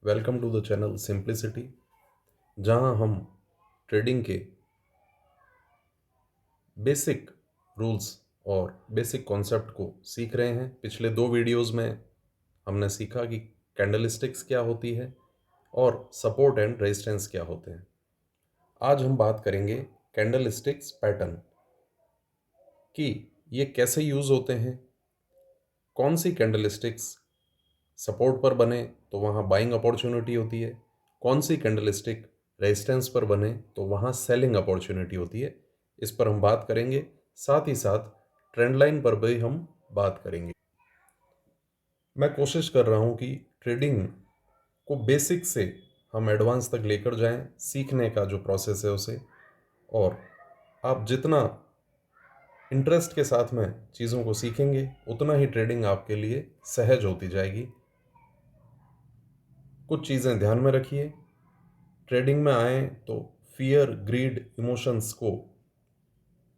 Welcome to the channel simplicity, जहां हम trading के बेसिक रूल्स और बेसिक कॉन्सेप्ट को सीख रहे हैं। पिछले दो वीडियोस में हमने सीखा कि कैंडलस्टिक्स क्या होती है और सपोर्ट एंड रेजिस्टेंस क्या होते हैं। आज हम बात करेंगे कैंडलस्टिक्स पैटर्न कि ये कैसे यूज़ होते हैं, कौन सी कैंडलस्टिक्स सपोर्ट पर बने तो वहाँ बाइंग अपॉर्चुनिटी होती है, कौन सी कैंडलस्टिक रेजिस्टेंस पर बने तो वहाँ सेलिंग अपॉर्चुनिटी होती है। इस पर हम बात करेंगे, साथ ही साथ ट्रेंड लाइन पर भी हम बात करेंगे। मैं कोशिश कर रहा हूँ कि ट्रेडिंग को बेसिक से हम एडवांस तक लेकर जाएं, सीखने का जो प्रोसेस है उसे। और आप जितना इंटरेस्ट के साथ में चीज़ों को सीखेंगे उतना ही ट्रेडिंग आपके लिए सहज होती जाएगी। कुछ चीज़ें ध्यान में रखिए। ट्रेडिंग में आए तो फियर, ग्रीड, इमोशंस को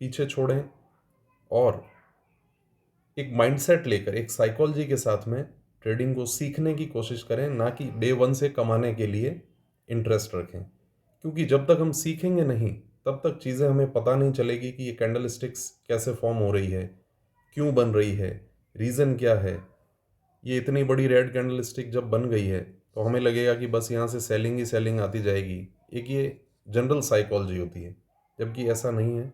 पीछे छोड़ें और एक माइंडसेट लेकर, एक साइकोलॉजी के साथ में ट्रेडिंग को सीखने की कोशिश करें, ना कि डे वन से कमाने के लिए इंटरेस्ट रखें। क्योंकि जब तक हम सीखेंगे नहीं तब तक चीज़ें हमें पता नहीं चलेगी कि ये कैंडल स्टिक्स कैसे फॉर्म हो रही है, क्यों बन रही है, रीज़न क्या है। ये इतनी बड़ी रेड कैंडल स्टिक जब बन गई है तो हमें लगेगा कि बस यहाँ से सेलिंग ही सेलिंग आती जाएगी। एक ये जनरल साइकोलॉजी होती है, जबकि ऐसा नहीं है।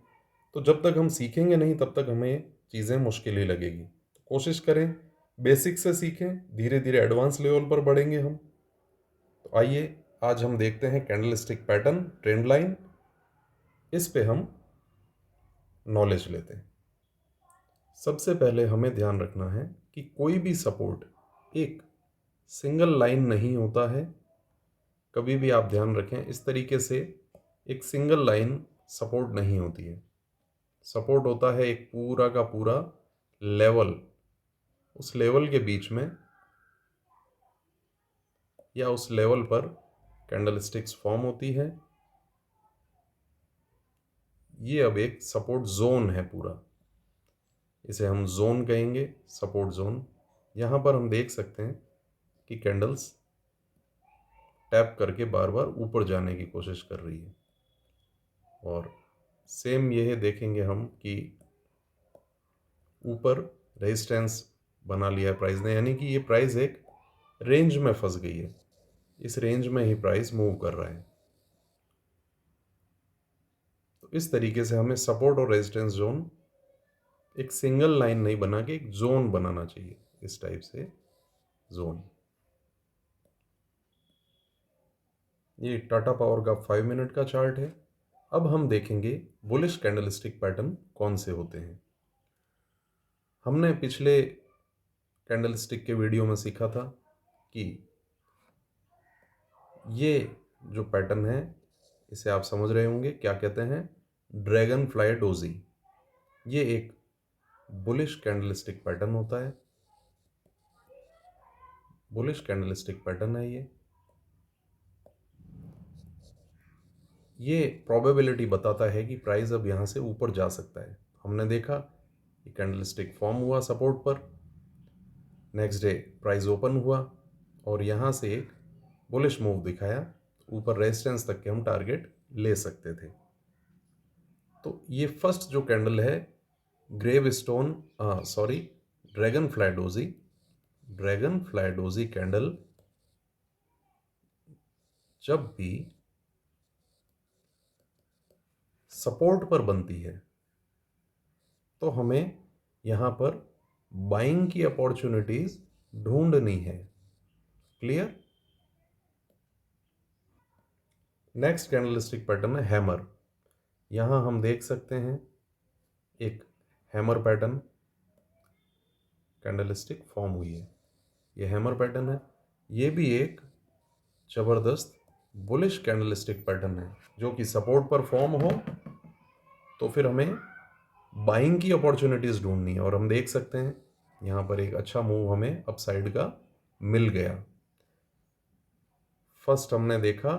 तो जब तक हम सीखेंगे नहीं तब तक हमें चीज़ें मुश्किल ही लगेगी। तो कोशिश करें बेसिक से सीखें, धीरे धीरे एडवांस लेवल पर बढ़ेंगे हम। तो आइए आज हम देखते हैं candle stick pattern, trend line, इस पे हम नॉलेज लेते हैं। सबसे पहले हमें ध्यान रखना है कि कोई भी सपोर्ट एक सिंगल लाइन नहीं होता है। कभी भी आप ध्यान रखें, इस तरीके से एक सिंगल लाइन सपोर्ट नहीं होती है। सपोर्ट होता है एक पूरा का पूरा लेवल। उस लेवल के बीच में या उस लेवल पर कैंडल स्टिक्स फॉर्म होती है। ये अब एक सपोर्ट जोन है पूरा, इसे हम जोन कहेंगे, सपोर्ट जोन। यहाँ पर हम देख सकते हैं कि कैंडल्स टैप करके बार बार ऊपर जाने की कोशिश कर रही है। और सेम यह देखेंगे हम कि ऊपर रेजिस्टेंस बना लिया है प्राइस ने, यानी कि ये प्राइस एक रेंज में फंस गई है। इस रेंज में ही प्राइस मूव कर रहा है। तो इस तरीके से हमें सपोर्ट और रेजिस्टेंस जोन एक सिंगल लाइन नहीं बना के एक जोन बनाना चाहिए, इस टाइप से जोन। ये टाटा पावर का 5 मिनट का चार्ट है। अब हम देखेंगे बुलिश कैंडलस्टिक पैटर्न कौन से होते हैं। हमने पिछले कैंडलस्टिक के वीडियो में सीखा था कि ये जो पैटर्न है इसे आप समझ रहे होंगे क्या कहते हैं, ड्रैगन फ्लाई डोजी। ये एक बुलिश कैंडलस्टिक पैटर्न होता है। बुलिश कैंडलस्टिक पैटर्न है ये प्रोबेबिलिटी बताता है कि प्राइस अब यहाँ से ऊपर जा सकता है। हमने देखा कि कैंडलस्टिक फॉर्म हुआ सपोर्ट पर, नेक्स्ट डे प्राइस ओपन हुआ और यहाँ से एक बुलिश मूव दिखाया, ऊपर रेजिस्टेंस तक के हम टारगेट ले सकते थे। तो ये फर्स्ट जो कैंडल है gravestone sorry dragonfly doji, dragonfly doji candle जब भी सपोर्ट पर बनती है तो हमें यहाँ पर बाइंग की अपॉर्चुनिटीज ढूंढनी है। क्लियर। नेक्स्ट कैंडलस्टिक पैटर्न है हैमर। यहाँ हम देख सकते हैं एक हैमर पैटर्न कैंडलस्टिक फॉर्म हुई है। ये हैमर पैटर्न है। ये भी एक जबरदस्त बुलिश कैंडलस्टिक पैटर्न है, जो कि सपोर्ट पर फॉर्म हो तो फिर हमें बाइंग की अपॉर्चुनिटीज ढूंढनी है। और हम देख सकते हैं यहाँ पर एक अच्छा मूव हमें अपसाइड का मिल गया। फर्स्ट हमने देखा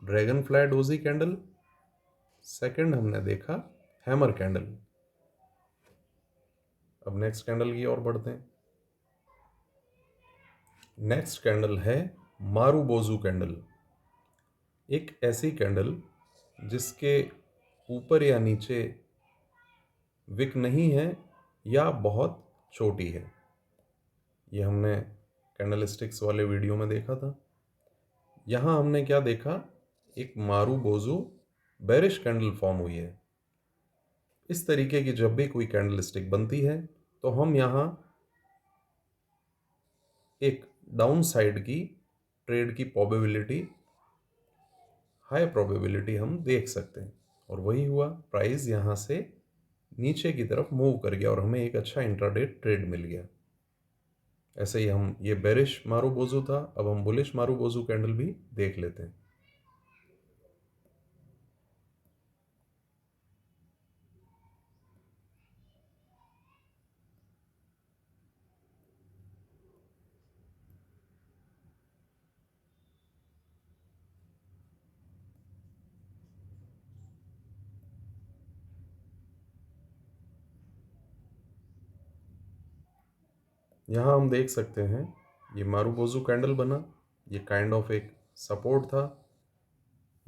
dragon fly doji candle, second हमने देखा हैमर कैंडल। अब नेक्स्ट कैंडल की ओर बढ़ते हैं। नेक्स्ट कैंडल है मारुबोजू कैंडल। एक ऐसी कैंडल जिसके ऊपर या नीचे विक नहीं है या बहुत छोटी है। ये हमने कैंडल स्टिक्स वाले वीडियो में देखा था। यहाँ हमने क्या देखा, एक मारुबोजू बेरिश कैंडल फॉर्म हुई है। इस तरीके की जब भी कोई कैंडल स्टिक बनती है तो हम यहाँ एक डाउन साइड की ट्रेड की प्रोबेबिलिटी, हाई प्रोबेबिलिटी हम देख सकते हैं। और वही हुआ, प्राइस यहाँ से नीचे की तरफ मूव कर गया और हमें एक अच्छा इंट्राडे ट्रेड मिल गया। ऐसे ही हम, ये बेरिश मारुबोजू था, अब हम बुलिश मारुबोजू कैंडल भी देख लेते हैं। यहाँ हम देख सकते हैं ये मारुबोजू कैंडल बना, ये काइंड ऑफ एक सपोर्ट था,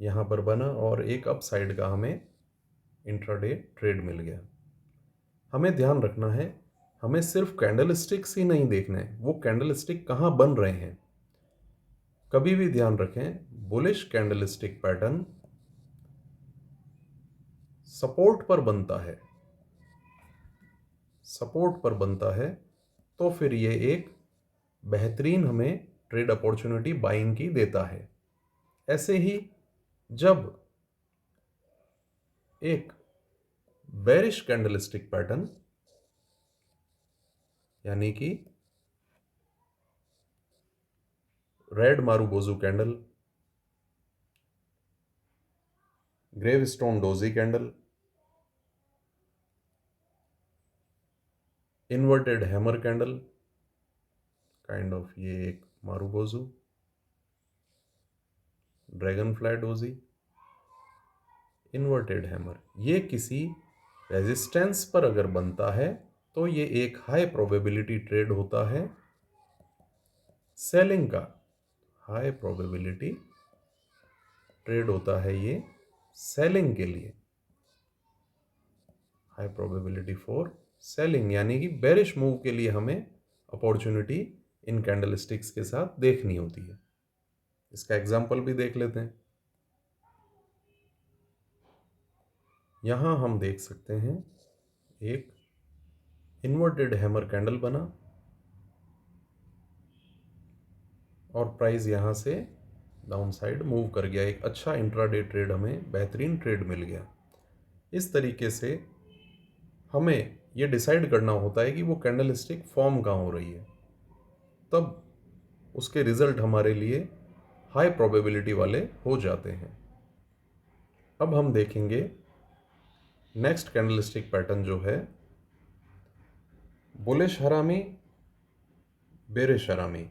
यहाँ पर बना और एक अप साइड का हमें इंट्राडे ट्रेड मिल गया। हमें ध्यान रखना है, हमें सिर्फ कैंडल स्टिक्स ही नहीं देखना है, वो कैंडल स्टिक कहाँ बन रहे हैं। कभी भी ध्यान रखें, bullish candle stick pattern support पर बनता है, सपोर्ट पर बनता है तो फिर ये एक बेहतरीन हमें ट्रेड अपॉर्चुनिटी बाइंग की देता है। ऐसे ही जब एक बेरिश कैंडल स्टिक पैटर्न, यानी कि red marubozu candle, gravestone doji candle, inverted hammer candle, kind of ये एक marubozu, dragonfly doji, inverted hammer, ये किसी रेजिस्टेंस पर अगर बनता है तो ये एक हाई प्रोबेबिलिटी ट्रेड होता है सेलिंग का। हाई प्रोबेबिलिटी ट्रेड होता है ये सेलिंग के लिए, हाई प्रोबेबिलिटी फॉर सेलिंग, यानी कि बेरिश मूव के लिए हमें अपॉर्चुनिटी इन कैंडल स्टिक्स के साथ देखनी होती है। इसका एग्जाम्पल भी देख लेते हैं। यहां हम देख सकते हैं एक इन्वर्टेड हैमर कैंडल बना और प्राइस यहां से डाउन साइड मूव कर गया, एक अच्छा इंट्राडे ट्रेड, हमें बेहतरीन ट्रेड मिल गया। इस तरीके से हमें ये डिसाइड करना होता है कि वो कैंडल स्टिक फॉर्म कहाँ हो रही है, तब उसके रिजल्ट हमारे लिए हाई प्रोबेबिलिटी वाले हो जाते हैं। अब हम देखेंगे नेक्स्ट कैंडल स्टिक पैटर्न जो है बुलिश हरामी, बेरिश हरामी।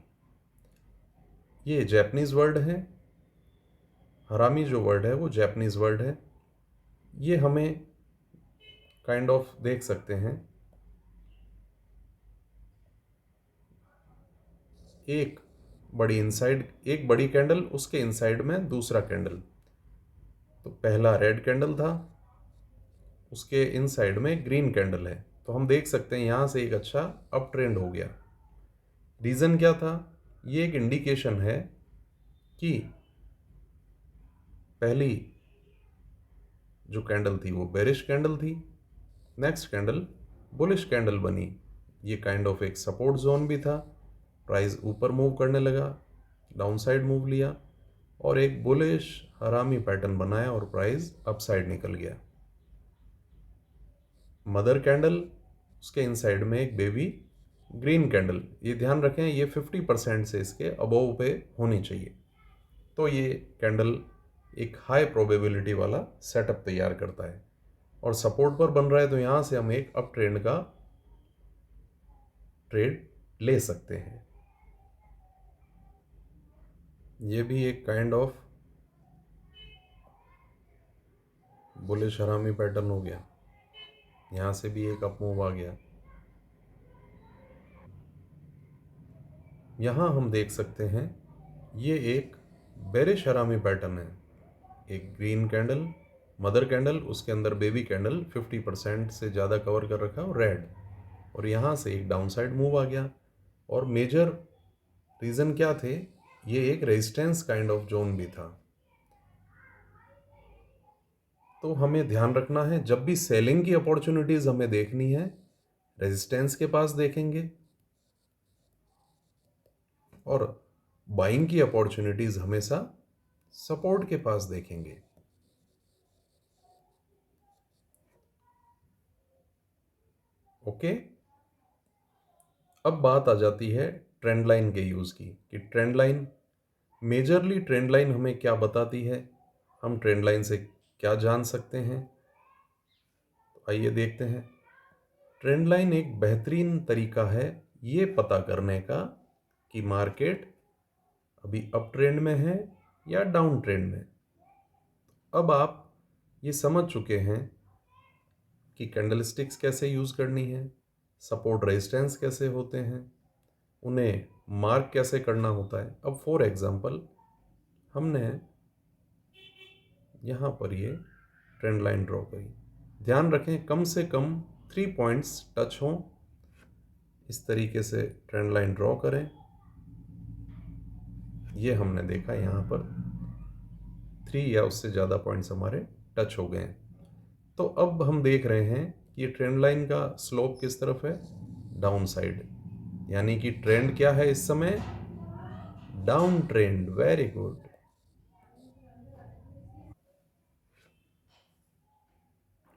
ये जैपनीज वर्ड है, हरामी जो वर्ड है वो जैपनीज वर्ड है। ये हमें काइंड ऑफ देख सकते हैं, एक बड़ी इनसाइड, एक बड़ी कैंडल, उसके इनसाइड में दूसरा कैंडल। तो पहला रेड कैंडल था, उसके इनसाइड में ग्रीन कैंडल है, तो हम देख सकते हैं यहां से एक अच्छा अप ट्रेंड हो गया। रीज़न क्या था, ये एक इंडिकेशन है कि पहली जो कैंडल थी वो बेरिश कैंडल थी, नेक्स्ट कैंडल बुलिश कैंडल बनी। ये काइंड ऑफ एक सपोर्ट जोन भी था, प्राइस ऊपर मूव करने लगा, डाउन साइड मूव लिया और एक बुलिश हरामी पैटर्न बनाया और प्राइस अपसाइड निकल गया। मदर कैंडल, उसके इनसाइड में एक बेबी ग्रीन कैंडल। ये ध्यान रखें, ये 50% से इसके अबोव पे होनी चाहिए, तो ये कैंडल एक हाई प्रोबेबिलिटी वाला सेटअप तैयार करता है और सपोर्ट पर बन रहा है, तो यहाँ से हम एक अप ट्रेंड का ट्रेड ले सकते हैं। ये भी एक काइंड ऑफ बुलिश हरामी पैटर्न हो गया, यहाँ से भी एक अप मूव आ गया। यहाँ हम देख सकते हैं ये एक बेरिश हरामी पैटर्न है। एक ग्रीन कैंडल, मदर कैंडल, उसके अंदर बेबी कैंडल 50% से ज़्यादा कवर कर रखा है और रेड, और यहाँ से एक डाउन साइड मूव आ गया। और मेजर रीज़न क्या थे, ये एक रेजिस्टेंस काइंड ऑफ जोन भी था। तो हमें ध्यान रखना है, जब भी सेलिंग की अपॉर्चुनिटीज़ हमें देखनी है, रेजिस्टेंस के पास देखेंगे, और बाइंग की अपॉर्चुनिटीज़ हमेशा सपोर्ट के पास देखेंगे। ओके, अब बात आ जाती है ट्रेंड लाइन के यूज़ की, कि trend line, majorly trend line हमें क्या बताती है, हम ट्रेंड लाइन से क्या जान सकते हैं। तो आइए देखते हैं। ट्रेंड लाइन एक बेहतरीन तरीका है ये पता करने का कि मार्केट अभी अप ट्रेंड में है या डाउन ट्रेंड में। अब आप ये समझ चुके हैं कि कैंडलस्टिक्स कैसे यूज़ करनी है, सपोर्ट रेजिस्टेंस कैसे होते हैं, उन्हें मार्क कैसे करना होता है। अब फॉर एग्जांपल हमने यहाँ पर ये ट्रेंड लाइन ड्रॉ करी। ध्यान रखें कम से कम 3 पॉइंट्स टच हों, इस तरीके से ट्रेंड लाइन ड्रॉ करें। ये हमने देखा यहाँ पर 3 या उससे ज़्यादा पॉइंट्स हमारे टच हो गए हैं। तो अब हम देख रहे हैं कि ये ट्रेंड लाइन का स्लोप किस तरफ है, डाउन साइड, यानी कि ट्रेंड क्या है इस समय, down trend. Very good.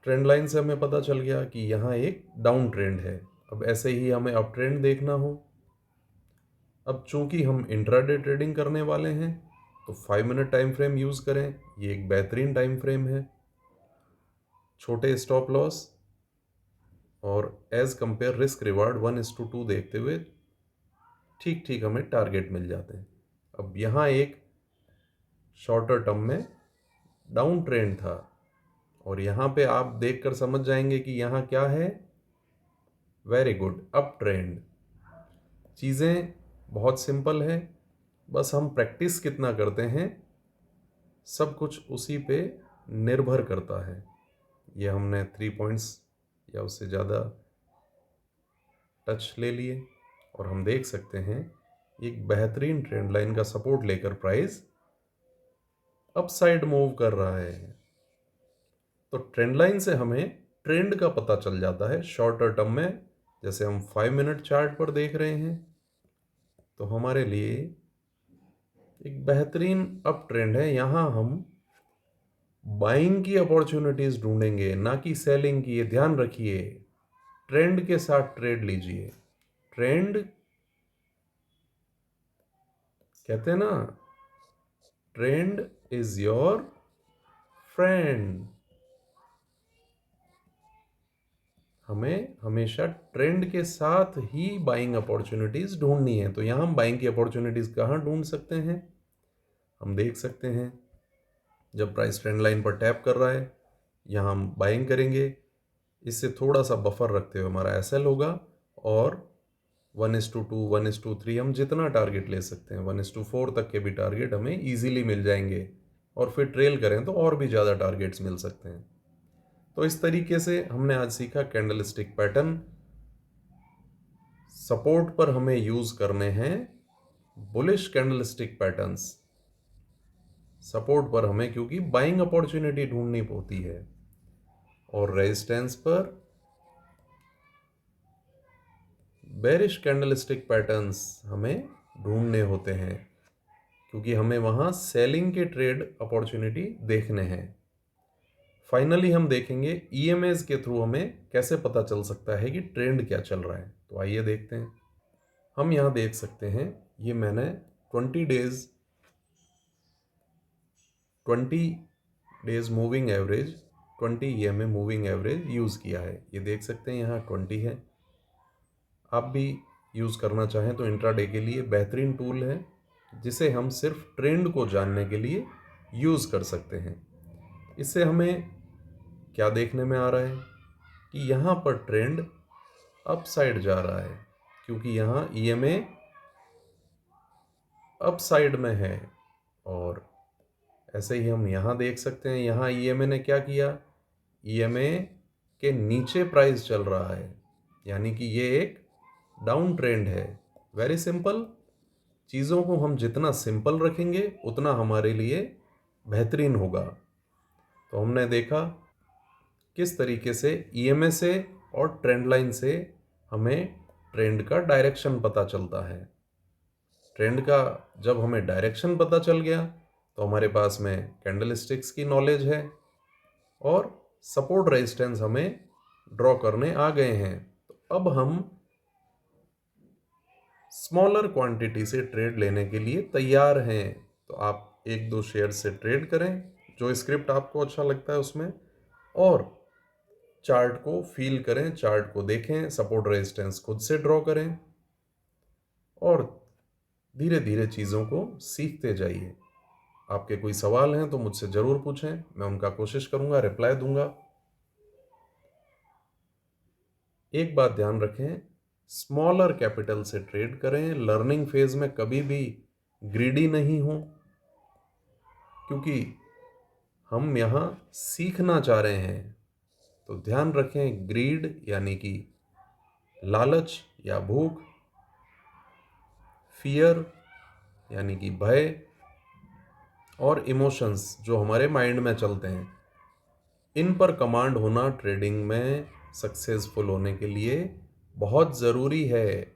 Trend line से हमें पता चल गया कि यहाँ एक डाउन ट्रेंड है। अब ऐसे ही हमें अप ट्रेंड देखना हो, अब चूंकि हम इंट्राडे ट्रेडिंग करने वाले हैं तो 5 मिनट टाइम फ्रेम यूज़ करें। ये एक बेहतरीन टाइम फ्रेम है, छोटे स्टॉप लॉस और एज कंपेयर रिस्क रिवार्ड 1:2 देखते हुए ठीक ठीक हमें टारगेट मिल जाते हैं। अब यहाँ एक शॉर्टर टर्म में डाउन ट्रेंड था, और यहाँ पे आप देखकर समझ जाएंगे कि यहाँ क्या है, वेरी गुड, अप ट्रेंड। चीज़ें बहुत सिंपल है, बस हम प्रैक्टिस कितना करते हैं, सब कुछ उसी पे निर्भर करता है। ये हमने 3 पॉइंट्स या उससे ज़्यादा टच ले लिए, और हम देख सकते हैं एक बेहतरीन ट्रेंड लाइन का सपोर्ट लेकर प्राइस अपसाइड मूव कर रहा है। तो ट्रेंड लाइन से हमें ट्रेंड का पता चल जाता है शॉर्टर टर्म में। जैसे हम 5 मिनट चार्ट पर देख रहे हैं तो हमारे लिए एक बेहतरीन अप ट्रेंड है। यहाँ हम बाइंग की अपॉर्चुनिटीज ढूंढेंगे, ना कि सेलिंग की। ये ध्यान रखिए, ट्रेंड के साथ ट्रेड लीजिए। ट्रेंड कहते हैं ना, ट्रेंड इज योर फ्रेंड। हमें हमेशा ट्रेंड के साथ ही बाइंग अपॉर्चुनिटीज ढूंढनी है। तो यहाँ हम बाइंग की अपॉर्चुनिटीज कहाँ ढूंढ सकते हैं, हम देख सकते हैं जब प्राइस ट्रेंड लाइन पर टैप कर रहा है, यहाँ हम बाइंग करेंगे। इससे थोड़ा सा बफर रखते हुए हमारा एसएल होगा, और 1:2, 1:3 हम जितना टारगेट ले सकते हैं, 1:4 तक के भी टारगेट हमें इजीली मिल जाएंगे। और फिर ट्रेल करें तो और भी ज़्यादा टारगेट्स मिल सकते हैं। तो इस तरीके से हमने आज सीखा कैंडलस्टिक पैटर्न। सपोर्ट पर हमें यूज करने हैं बुलिश कैंडलस्टिक पैटर्न्स, सपोर्ट पर हमें क्योंकि बाइंग अपॉर्चुनिटी ढूंढनी होती है, और रेजिस्टेंस पर बेरिश कैंडलस्टिक पैटर्न्स हमें ढूंढने होते हैं, क्योंकि हमें वहां सेलिंग के ट्रेड अपॉर्चुनिटी देखने हैं। फाइनली हम देखेंगे ईएमएस के थ्रू हमें कैसे पता चल सकता है कि ट्रेंड क्या चल रहा है। तो आइए देखते हैं। हम यहाँ देख सकते हैं, ये मैंने 20 days moving average, 20 EMA moving average use किया है। ये देख सकते हैं यहाँ 20 है। आप भी यूज़ करना चाहें तो इंट्राडे के लिए बेहतरीन टूल है, जिसे हम सिर्फ ट्रेंड को जानने के लिए यूज़ कर सकते हैं। इससे हमें क्या देखने में आ रहा है कि यहाँ पर ट्रेंड अपसाइड जा रहा है, क्योंकि यहाँ ईएमए अप साइड में है। और ऐसे ही हम यहाँ देख सकते हैं, यहाँ ईएमए ने क्या किया, ईएमए के नीचे प्राइस चल रहा है, यानी कि ये एक डाउन ट्रेंड है। वेरी सिंपल, चीज़ों को हम जितना सिंपल रखेंगे उतना हमारे लिए बेहतरीन होगा। तो हमने देखा किस तरीके से ईएमए से और ट्रेंड लाइन से हमें ट्रेंड का डायरेक्शन पता चलता है। ट्रेंड का जब हमें डायरेक्शन पता चल गया तो हमारे पास में कैंडलस्टिक्स की नॉलेज है और सपोर्ट रेजिस्टेंस हमें ड्रॉ करने आ गए हैं। तो अब हम स्मॉलर क्वांटिटी से ट्रेड लेने के लिए तैयार हैं। तो आप एक दो शेयर से ट्रेड करें, जो स्क्रिप्ट आपको अच्छा लगता है उसमें, और चार्ट को फील करें, चार्ट को देखें, सपोर्ट रेजिस्टेंस खुद से ड्रॉ करें और धीरे धीरे चीज़ों को सीखते जाइए। आपके कोई सवाल हैं तो मुझसे ज़रूर पूछें, मैं उनका कोशिश करूंगा, रिप्लाई दूंगा। एक बात ध्यान रखें, स्मॉलर कैपिटल से ट्रेड करें, लर्निंग फेज में कभी भी ग्रीडी नहीं हो, क्योंकि हम यहाँ सीखना चाह रहे हैं। तो ध्यान रखें, ग्रीड यानी कि लालच या भूख, फियर यानी कि भय, और इमोशंस जो हमारे माइंड में चलते हैं, इन पर कमांड होना ट्रेडिंग में सक्सेसफुल होने के लिए बहुत ज़रूरी है।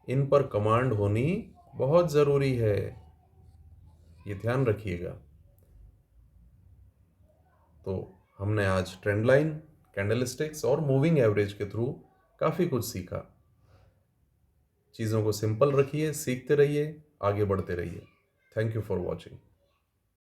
इन पर कमांड होनी बहुत ज़रूरी है, ये ध्यान रखिएगा। तो हमने आज ट्रेंड लाइन, कैंडलस्टिक्स और मूविंग एवरेज के थ्रू काफ़ी कुछ सीखा। चीज़ों को सिंपल रखिए, सीखते रहिए, आगे बढ़ते रहिए। Thank you for watching.